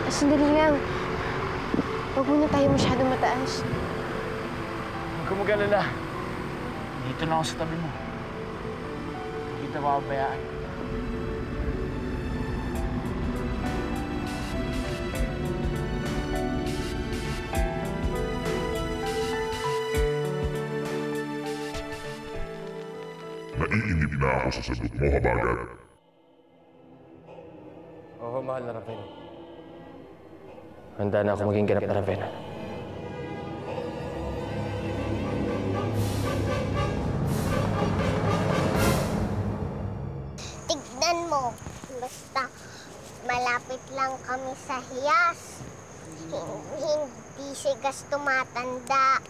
Sandali lang. Huwag muna tayo masyadong mataas. Huwag ka mag-alala. Dito na ako sa tabi mo. Hindi kita papabayaan. Naiinip na ako sa sagot mo, Habagat. Oo, mahal na Raven. Handa na ako maging ganap na Raven. Tignan mo, basta malapit lang kami sa hiyas. Hindi sigas tumatanda.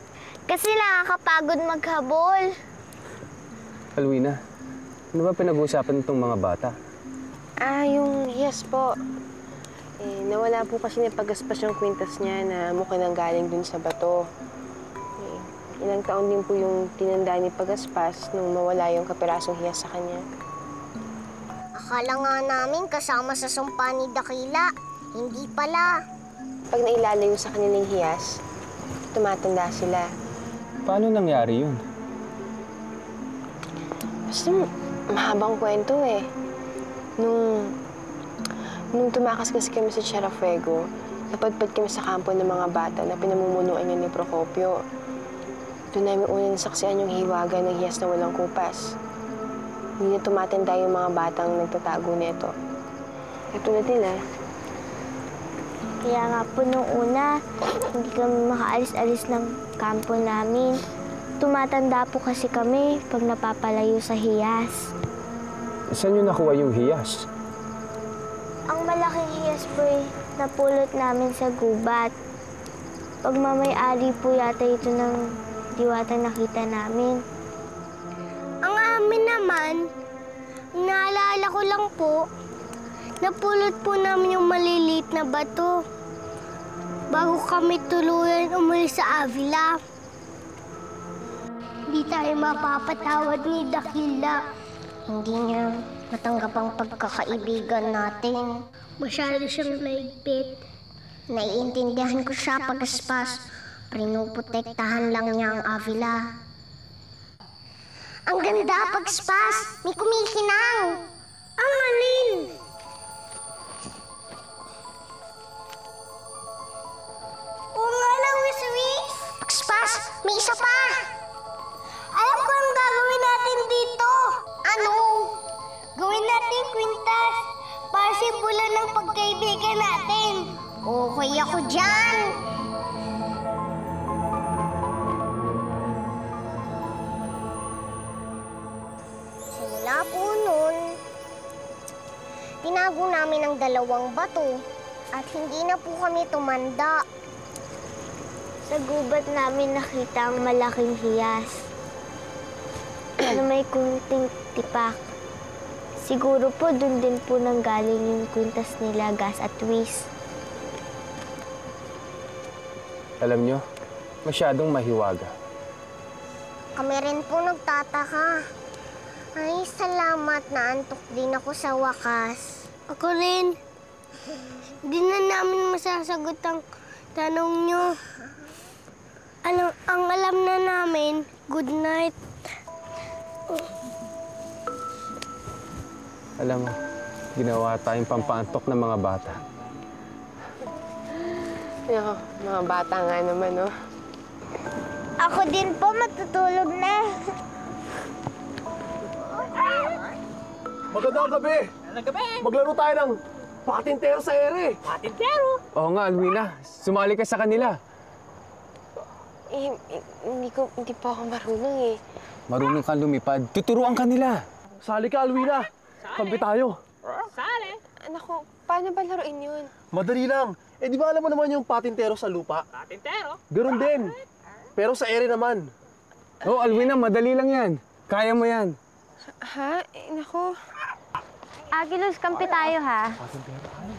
Kasi nakakapagod maghabol. Alwina, ano ba pinag-uusapan itong mga bata? Yung yes po. Nawala po kasi na paggaspas yung kwintas niya na mukhang nanggaling dun sa bato. Ilang taon din po yung tinanda ni Pagaspas nung mawala yung kapirasong hiyas sa kanya. Akala nga namin kasama sa sumpa ni Dakila. Hindi pala. Pag nailalayo sa kanilang hiyas, tumatanda sila. Paano nangyari yun? Basta mahabang kwento eh. Nung tumakas kasi kami sa Tierra Fuego, napadpad kami sa kampo ng mga bata na pinamumunuan niya ni Procopio. Doon namin unang nasaksihan yung hiwaga ng hiyas na walang kupas. Hindi na tumatanda yung mga batang nagtatago nito. Katulad nila. Kaya nga po nung una, hindi kami makaalis-alis ng kampo namin. Tumatanda po kasi kami pag napapalayo sa hiyas. Saan nyo nakuha yung hiyas? Ang malaking hiyas po napulot namin sa gubat. Pagmamay-ari po yata ito ng diwatang nakita namin. Ang amin naman, naalala ko lang po, napulot po namin yung maliliit na bato bago kami tuluyan umalis sa Avila. Hindi tayo mapapatawad ni Dakila. Hindi niya matanggap ang pagkakaibigan natin. Masyado siyang naigpit. Naiintindihan ko siya, Pagaspas. Pinuprotektahan lang niya ang Avila. Ang ganda, Pagaspas! May kumikinang! Ang alin! Oo nga lang, Wiswis! Pagaspas, may isa pa! Alam ko ang gagawin natin dito! Ano? Gawin natin kwintas para simbulan ng pagkaibigan natin. Okay ako dyan! Simula po nun, tinago namin ang dalawang bato at hindi na po kami tumanda. Sa gubat namin nakita ang malaking hiyas na may kunting tipak. Siguro po dun din po nanggaling yung kwintas nila Gas at Whis. Alam nyo, masyadong mahiwaga. Kami rin po nagtataka. Ay, salamat na antok din ako sa wakas. Ako rin. Hindi na namin masasagot ang tanong nyo. Ang alam na namin, good night. Alam mo, ginawa tayong pampaantok ng mga bata. Mga bata nga naman, no? Ako din po, matutulog na. Magandang gabi! Maglaro tayo ng patintero sa ere. Patintero? Oo nga, Alwina. Sumali ka sa kanila. Hindi pa ako marunong eh. Marunong kang lumipad. Tuturuan ka nila. Sali ka, Alwina. Kampi tayo. Sali. Anak ko, paano ba laruin yun? Madali lang. Di ba alam mo naman yung patintero sa lupa? Patintero? Ganun din. Pero sa ere naman. Oo, Alwina, madali lang yan. Kaya mo yan. Ha? Naku. Agilos, kampi tayo, ha? Patintero tayo.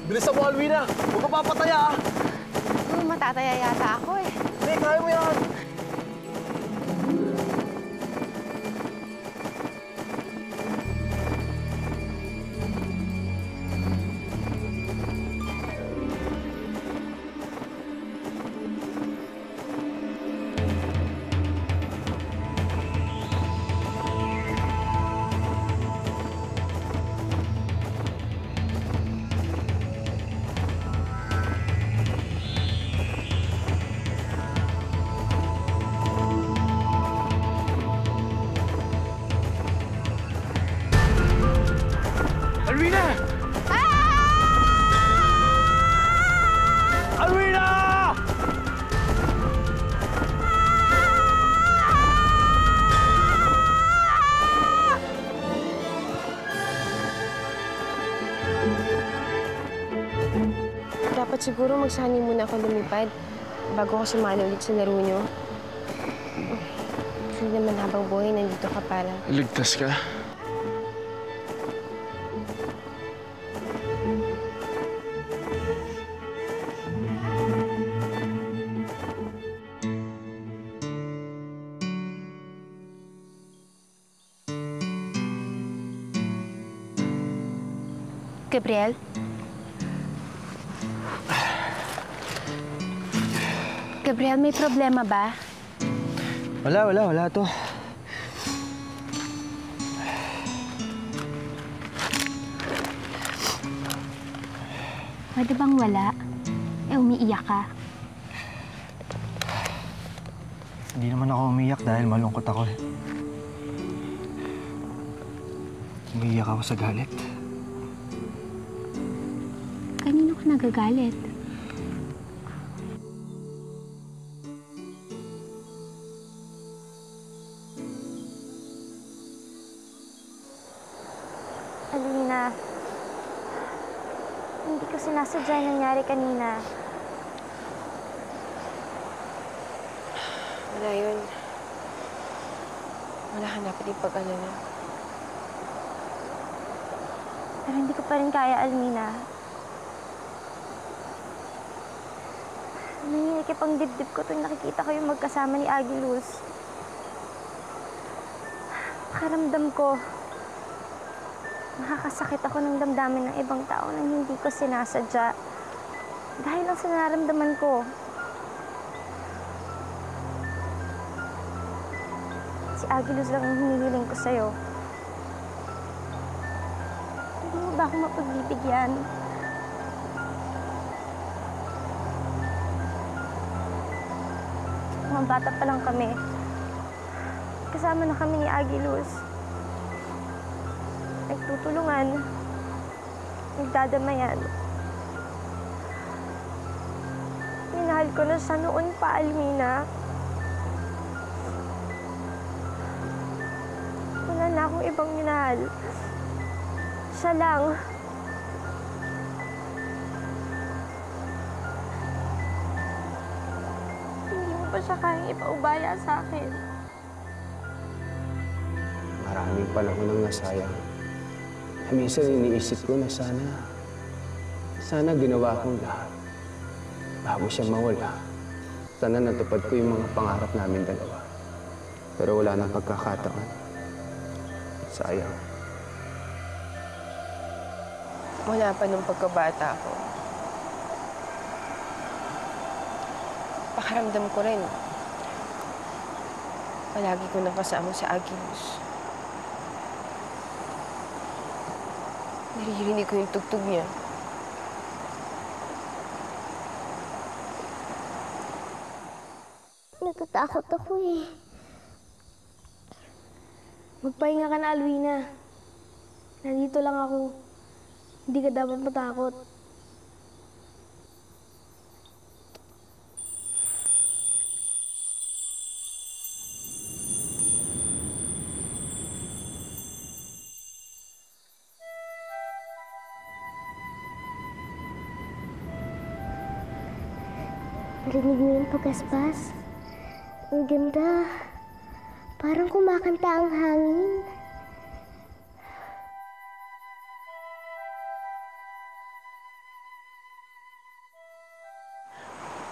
Bilisan mo, Alwina! Huwag ka papataya, ah! matataya yata ako eh. Hindi, kaya mo yan. Alwina! Alwina! Dapat siguro magsani muna ako lumipad bago ako sumali ulit sa laro niyo. Hindi naman habang buhay nandito ka para. Ligtas ka? Gabriel? Gabriel, may problema ba? Wala to. Pwede bang wala? Umiiyak ka. Hindi naman ako umiyak dahil malungkot ako eh. Umiiyak ako sa galit. Kanino ka nagagalit? Alwina, hindi ko sinasadya yung nangyari kanina. Wala yun. Wala ka dapat ipag-alala. Pero hindi ko pa rin kaya, Alwina. Nanginikip ang dibdib ko tuwing nakikita ko yung magkasama ni Agiluz. Pakiramdam ko, nakakasakit ako ng damdamin ng ibang tao nang hindi ko sinasadya. Dahil lang sa nararamdaman ko. Si Agiluz lang ang hinihiling ko sa'yo. Hindi mo ba ako mapagbibigyan? Mga bata pa lang kami. Kasama na kami ni Agiluz. Nagtutulungan. Nagdadamayan. Minahal ko na siya noon pa, Alwina. Wala na akong ibang minahal. Siya lang. Hindi mo pa siya kayang ipaubaya sa akin. Maraming panahon nang nasayang. Minsan iniisip ko na sana ginawa kong lahat bago siya mawala. Sana natupad ko yung mga pangarap namin dalawa. Pero wala nang pagkakataon. Sayang. Wala pa nung pagkabata ko. Pakiramdam ko rin. Palagi ko nakasama si Agiluz. Naririnig ko yung tugtog niya. Natatakot ako eh. Magpahinga ka na, Alwina. Nandito lang ako. Hindi ka dapat matakot. Narinig mo yung pagaspas? Ang ganda. Parang kumakanta ang hangin.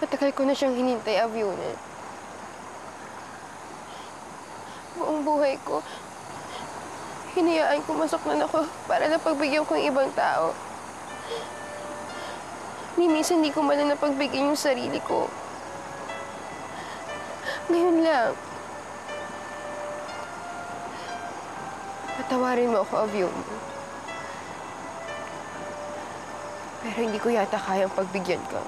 Ba't Matagal ko na siyang hinintay, Aviona. Buong buhay ko, hinayaan ko masaktan ako para napagbigyan ko yung ibang tao. Ni minsan di ko man lang napagbigyan yung sarili ko. Ngayon lang. Patawarin mo ako, Aviona. Pero hindi ko yata kayang pagbigyan ka.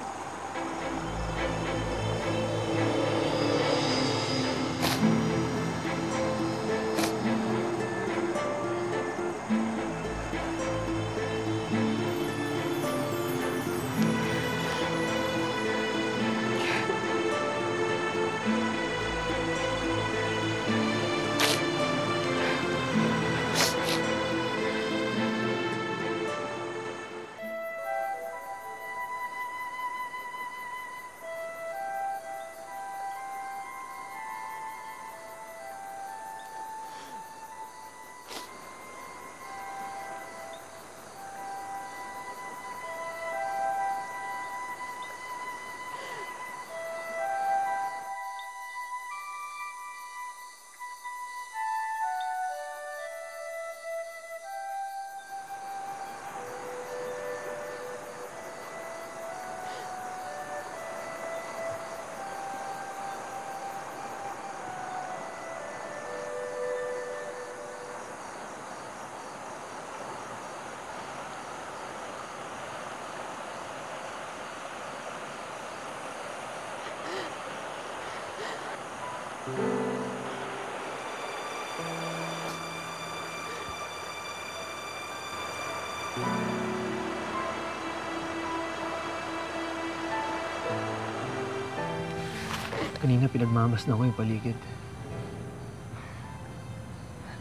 Kanina pinagmamasdan ko yung paligid.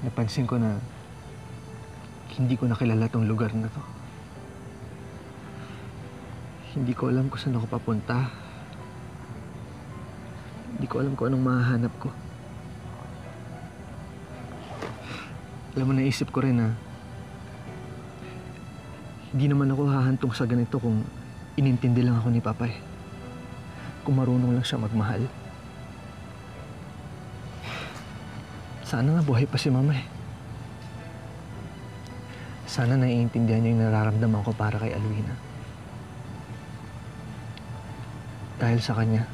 Napansin ko na hindi ko nakilala tong lugar na to. Hindi ko alam kung saan ako papunta. Hindi ko alam kung anong mahahanap ko. Alam mo, naisip ko rin na hindi naman ako hahantong sa ganito kung inintindi lang ako ni Papa eh. Kung marunong lang siya magmahal. Sana nga buhay pa si Mama eh. Sana naiintindihan niya yung nararamdaman ko para kay Alwina. Dahil sa kanya,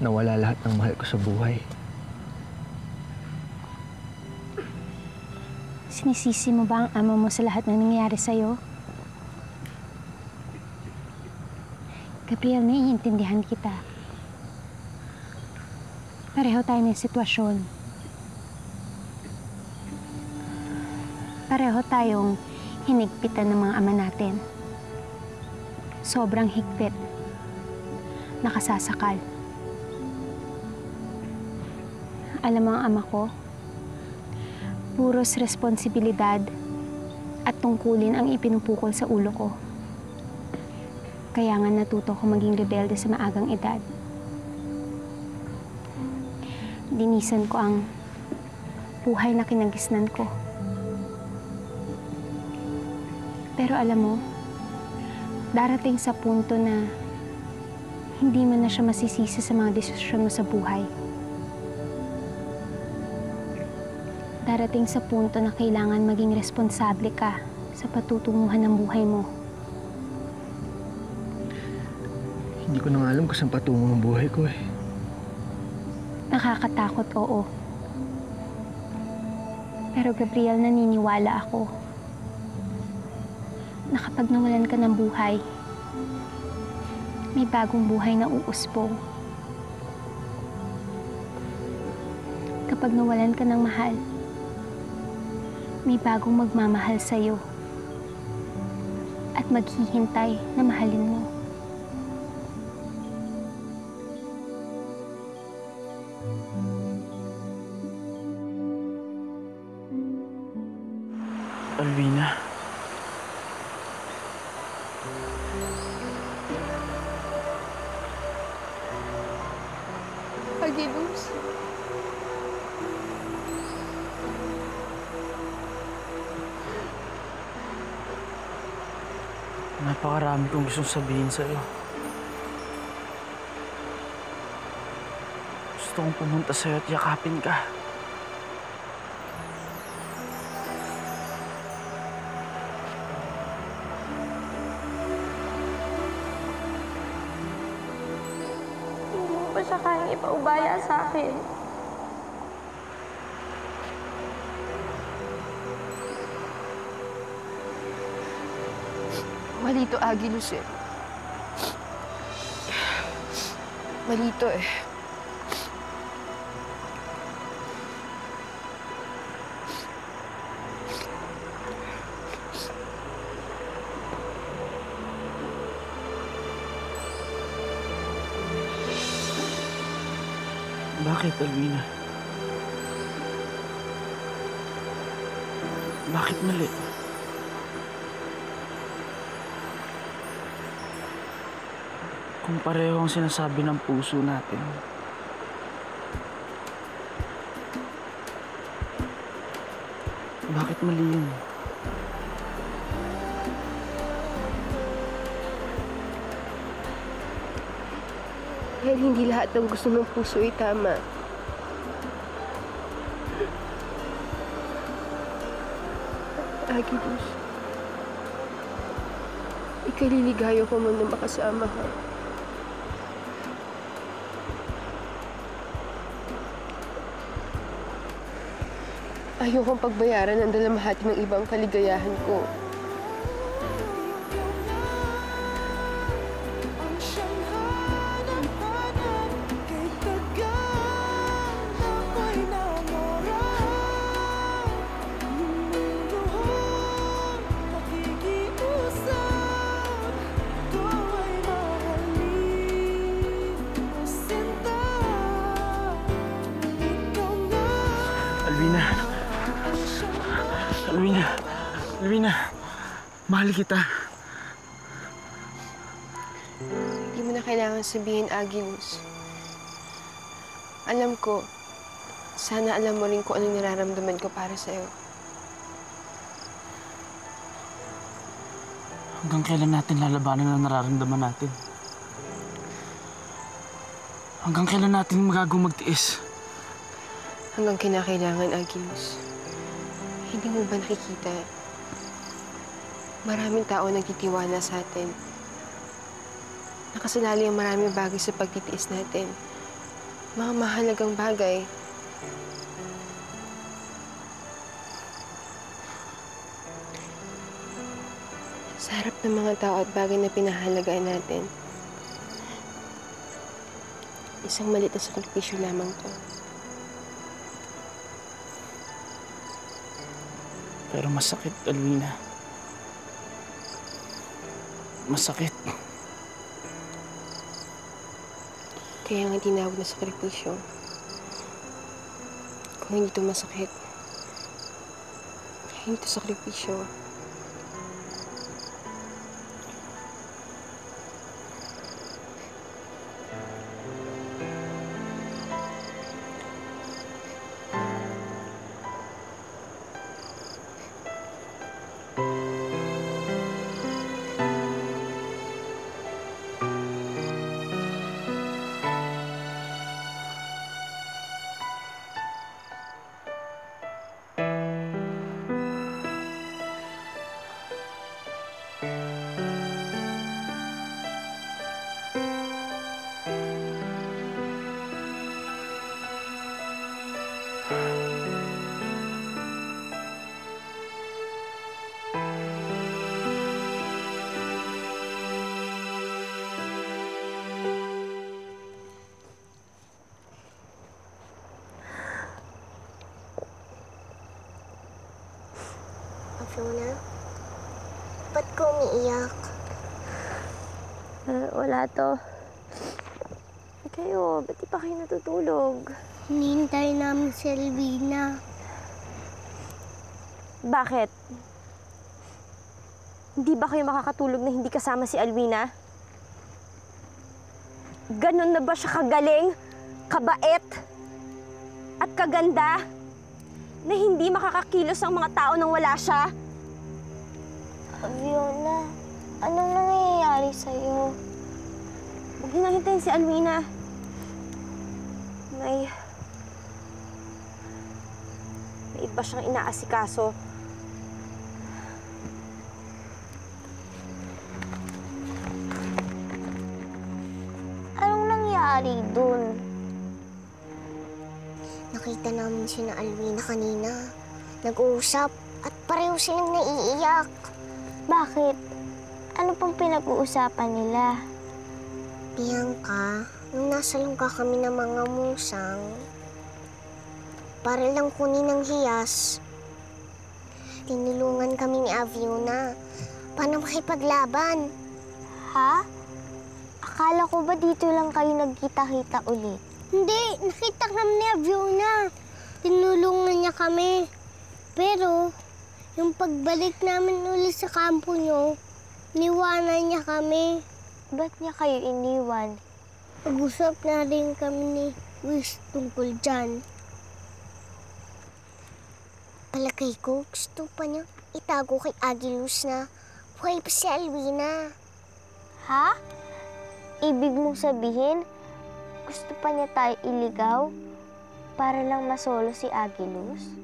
nawala lahat ng mahal ko sa buhay. Sinisisi mo ba ang ama mo sa lahat ng nangyayari sa'yo? Gabriel, naiintindihan kita. Pareho tayo ng sitwasyon. Pareho tayong hinigpitan ng mga ama natin. Sobrang higpit. Nakasasakal. Alam mo ang ama ko, puros responsibilidad at tungkulin ang ipinupukol sa ulo ko. Kaya nga natuto ko maging rebelde sa maagang edad. Dinisan ko ang buhay na kinagisnan ko. Pero alam mo, darating sa punto na hindi mo na siya masisisi sa mga desisyon mo sa buhay. Darating sa punto na kailangan maging responsable ka sa patutunguhan ng buhay mo. Hindi ko na nga alam kung saan patungo ang buhay ko eh. Nakakatakot, oo. Pero Gabriel, naniniwala ako na kapag nawalan ka ng buhay, may bagong buhay na uusbong. Kapag nawalan ka ng mahal, may bagong magmamahal sa'yo at maghihintay na mahalin mo. Alvina. Agilus. Napakarami kong gustong sabihin sa'yo. Gusto kong pumunta sa'yo at yakapin ka. Hindi mo pa siya kayang ipaubaya sa akin. Malito, Agilus eh. Malito eh. Bakit, Alwina? Bakit mali? Kung pareho ang sinasabi ng puso natin. Bakit mali yun? Dahil hindi lahat ng gusto ng puso ay tama. Agilus, ikaliligayo ko man na makasama ka. Ayokong pagbayaran ang dalamhati ng ibang kaligayahan ko. Alwina. Alwina. Alwina. Mahal kita. Hindi mo na kailangan sabihin, Agilus. Alam ko, sana alam mo rin kung anong nararamdaman ko para sa'yo. Hanggang kailan natin lalabanan ang nararamdaman natin? Hanggang kailan natin magagawang magtiis? Hanggang kinakailangan, Agilus. Hindi mo ba nakikita? Maraming tao nagtitiwala sa atin. Nakasalali ang maraming bagay sa pagtitiis natin. Mga mahalagang bagay. Sa harap ng mga tao at bagay na pinahalagaan natin, isang maliit na sakripisyo lamang to. Pero masakit, Alwina. Masakit. Kaya nga tinawag na sakripisyo. Kung hindi ito masakit, hindi ito sakripisyo. Fiona, ba't ka umiiyak? Wala to. Kayo, ba't di pa kayo natutulog? Hinihintay namin si Alwina. Bakit? Hindi ba kayo makakatulog na hindi kasama si Alwina? Ganon na ba siya kagaling, kabait, at kaganda na hindi makakakilos ang mga tao nang wala siya? Fiona, anong nangyayari sa'yo? Huwag niyo nang hintayin si Alwina. May iba siyang inaasikaso. Anong nangyari dun? Nakita namin sina Alwina kanina. Nag-uusap at pareho silang naiiyak. Bakit? Ano pang pinag-uusapan nila? Bianca, nung nasa lungga kami ng mga musang, para lang kunin ng hiyas, tinulungan kami ni Aviona. Paano makipaglaban? Ha? Akala ko ba dito lang kayo nagkita-kita ulit? Hindi, nakita kami ni Aviona. Tinulungan niya kami. Pero, yung pagbalik namin ulit sa kampo niyo, niwanan niya kami. Ba't niya kayo iniwan? Pag-usap na rin kami ni Luis tungkol dyan. Palagay ko, gusto pa niya itago kay Agilus na buhay pa si Alwina. Ha? Ibig mong sabihin, gusto pa niya tayo iligaw para lang masolo si Agilus?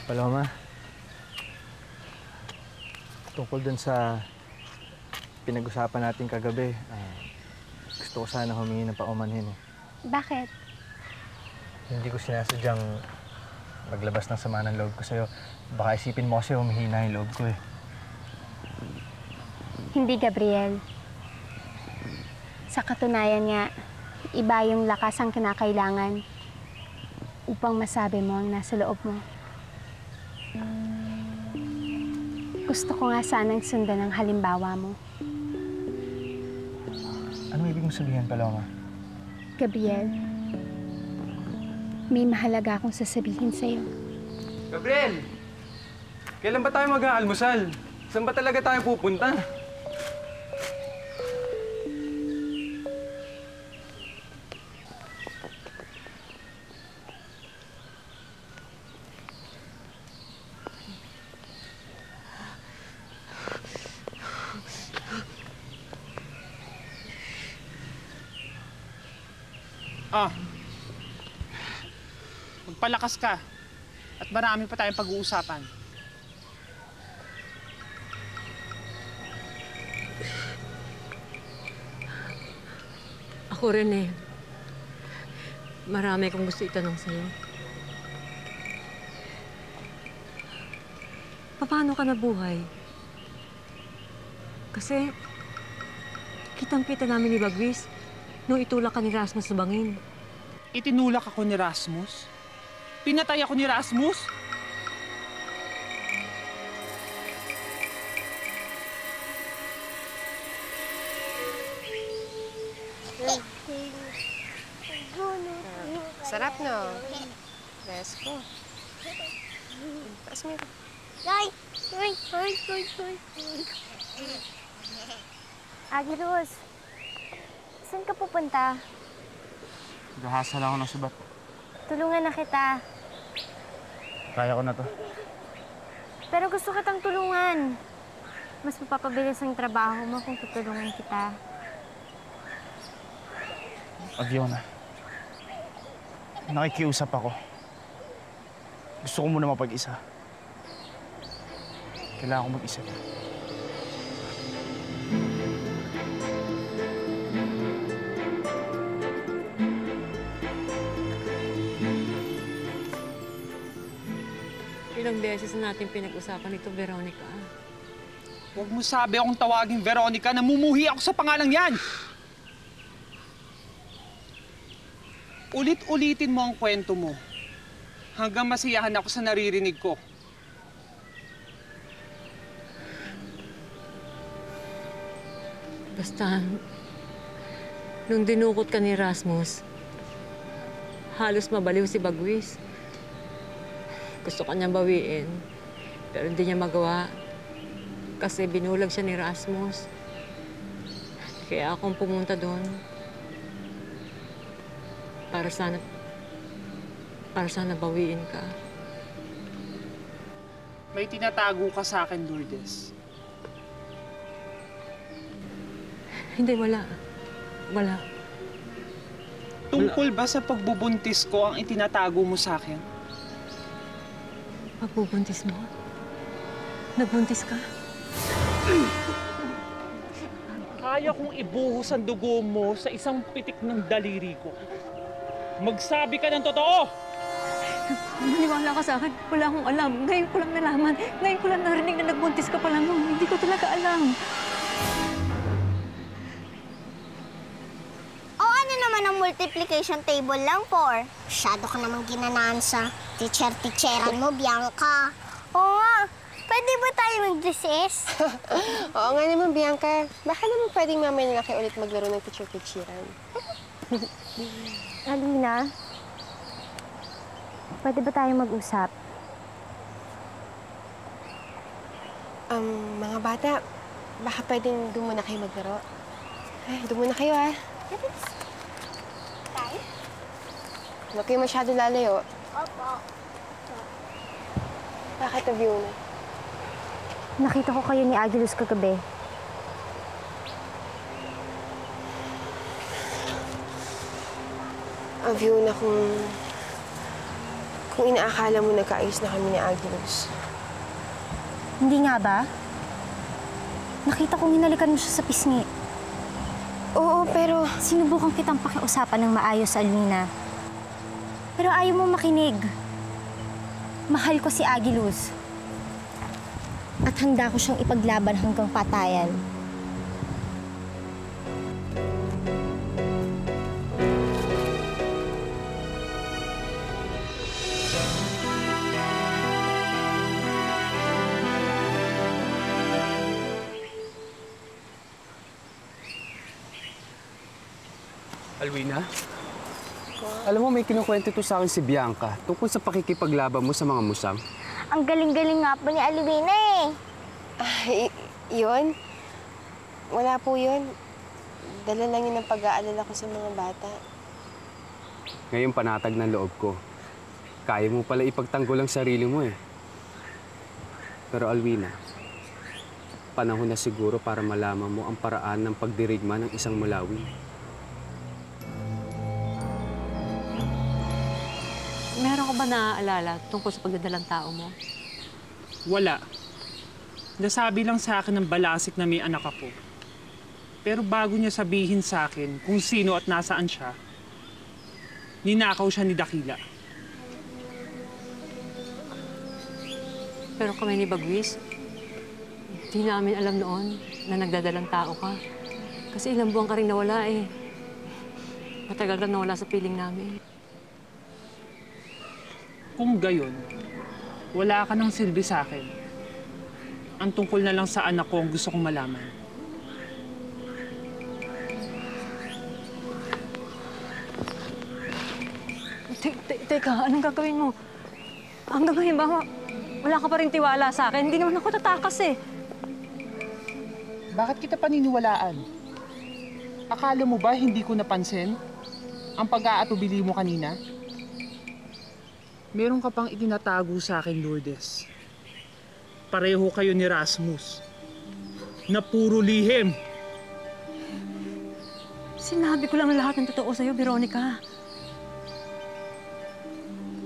Paloma, tungkol dun sa pinag-usapan natin kagabi, gusto ko sana humingi ng paumanhin. Bakit? Hindi ko sinasadyang maglabas ng sama ng loob ko sa'yo. Baka isipin mo kasi humihina yung loob ko eh. Hindi, Gabriel. Sa katunayan nga, iba yung lakas ang kinakailangan upang masabi mo ang nasa loob mo. Gusto ko nga sanang sundan ang halimbawa mo. Anong ibig mong sabihin, Paloma? Gabriel, may mahalaga akong sasabihin sa'yo. Gabriel! Kailan ba tayo mag-aalmusal? Saan ba talaga tayo pupunta? Magpalakas ka at marami pa tayong pag-uusapan. Ako rin eh. Marami akong gusto itanong sa'yo. Paano ka nabuhay? Kasi kitang-kita namin ni Bagwis nung itulak ka ni Rasmus sa bangin. Itinulak ako ni Rasmus? Pinatay ako ni Rasmus? Sarap, no? Resko. Taas mo ito. Ay! Agilus, saan ka pupunta? Gahasa lang ako ng subat. Tulungan na kita. Kaya ko na to. Pero gusto kitang tulungan. Mas mapapabilis ang trabaho mo kung tutulungan kita. Aviona, nakikiusap ako. Gusto ko muna mapag-isa. Kailangan ko mag-isip. Ilang beses na natin pinag-usapan ito, Veronica. Huwag mo sabi akong tawagin Veronica. Namumuhi ako sa pangalang yan! Ulit-ulitin mo ang kwento mo hanggang masiyahan ako sa naririnig ko. Basta, nung dinukot ka ni Rasmus, halos mabaliw si Bagwis. Gusto ka niyang bawiin, pero hindi niya magawa kasi binulag siya ni Rasmus. Kaya akong pumunta doon para sana bawiin ka. May tinatago ka sa akin, Lourdes. Hindi, wala. Wala. Tungkol ba sa pagbubuntis ko ang itinatago mo sa akin? Pagbubuntis mo? Nagbuntis ka? Kaya kong ibuhos ang dugo mo sa isang pitik ng daliri ko. Magsabi ka ng totoo! Maniwala ka sa akin. Wala akong alam. Ngayon ko lang nalaman. Ngayon ko lang narinig na nagbuntis ka pala mo. Hindi ko talaga alam. O ano naman ang multiplication table lang, 4? Masyado ka naman ginanaan sa teacher-teacheran mo, Bianca. Oo nga. Pwede ba tayo mag-recess? Oo nga naman, Bianca. Baka naman pwedeng mamaya na kayo ulit maglaro ng teacher-teacheran. Alina, pwede ba tayo mag-usap? Mga bata, baka pwedeng doon muna kayo maglaro. Ay, doon muna kayo, ha? Tayo? Huwag kayo masyado lalayo. Opo. Bakit, Aviona? Nakita ko kayo ni Agilus kagabi. Aviona, kung inaakala mo nagkaayos na kami ni Agilus. Hindi nga ba? Nakita kong hinalikan mo siya sa pisngi. Oo, pero... Sinubukan kitang pakiusapan ng maayos, Alina. Pero ayaw mo makinig. Mahal ko si Agilus. At handa ko siyang ipaglaban hanggang patayan. Alwina, alam mo may kinukwento to sa akin si Bianca tungkol sa pakikipaglaban mo sa mga musang. Ang galing-galing nga po ni Alvina eh. Yun? Wala po yun. Dala lang yun ang pag-aalala ko sa mga bata. Ngayon panatag ng loob ko. Kaya mo pala ipagtanggol ang sarili mo eh. Pero Alwina, panahon na siguro para malaman mo ang paraan ng pagdirigma ng isang mulawin. Meron ka ba naaalala tungkol sa pagdadalang tao mo? Wala. Nasabi lang sa akin ng balasik na may anak ako. Pero bago niya sabihin sa akin kung sino at nasaan siya, ninakaw siya ni Dakila. Pero kami ni Bagwis, hindi namin alam noon na nagdadalang tao ka. Kasi ilang buwan ka rin nawala eh. Matagal ka nawala sa piling namin. Kung gayon, wala ka ng silbi sa akin. Ang tungkol na lang sa anak ko ang gusto kong malaman. Teka, anong gagawin mo? Hanggang ngayon ba, wala ka pa rin tiwala sa akin? Hindi naman ako tatakas eh. Bakit kita paniniwalaan? Akala mo ba hindi ko napansin ang pag-aatubili mo kanina? Meron ka pang itinatago sa akin, Lourdes. Pareho kayo ni Rasmus. Na puro lihim. Sinabi ko lang lahat ng totoo sa'yo, Veronica.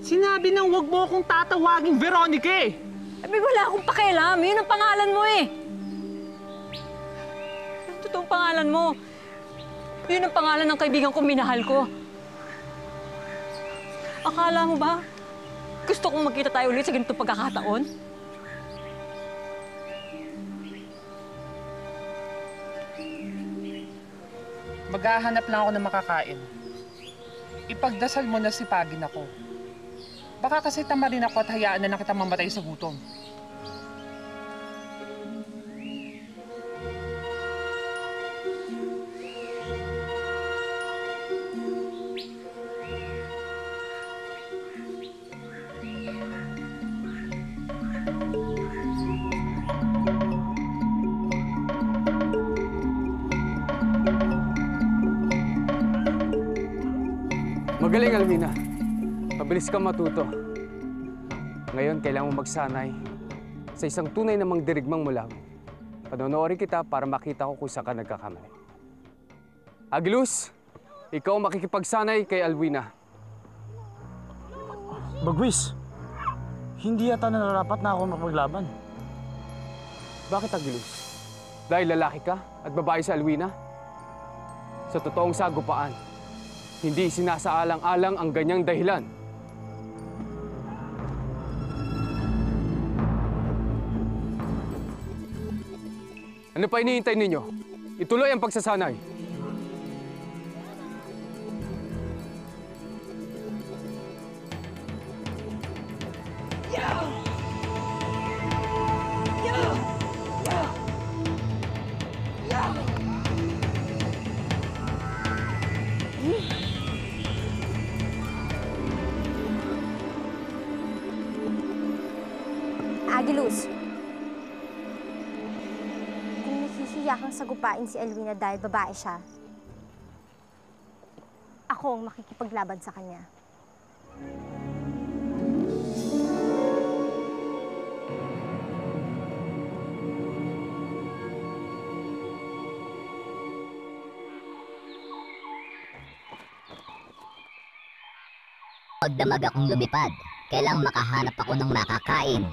Sinabi nang wag mo akong tatawaging Veronica eh! Wala akong pakialam. Yun ang pangalan mo eh. Yung totoong pangalan mo. Yun ang pangalan ng kaibigan kong minahal ko. Akala mo ba? Gusto kong magkita tayo ulit sa ganitong pagkakataon? Maghahanap lang ako ng makakain. Ipagdasal mo na sipagin ako. Baka kasi tama rin ako at hayaan na lang kita mamatay sa gutom. Magaling, Alvina. Mabilis kang matuto. Ngayon, kailangan mo magsanay sa isang tunay namang dirigmang mula mo. Panonoorin kita para makita ko kung saan ka nagkakamali. Agiluz, ikaw makikipagsanay kay Alwina. Bagwis, hindi yata nararapat na ako mapaglaban. Bakit, Agiluz? Dahil lalaki ka at babae sa Alwina? Sa totoong sagupaan, hindi sinasaalang-alang ang ganyang dahilan. Ano pa hinihintay ninyo? Ituloy ang pagsasanay. Agiluz, kung nahihiya kang sagupain si Alwina dahil babae siya, ako ang makikipaglaban sa kanya. Pagdamag akong lumipad, kailang makahanap ako ng makakain.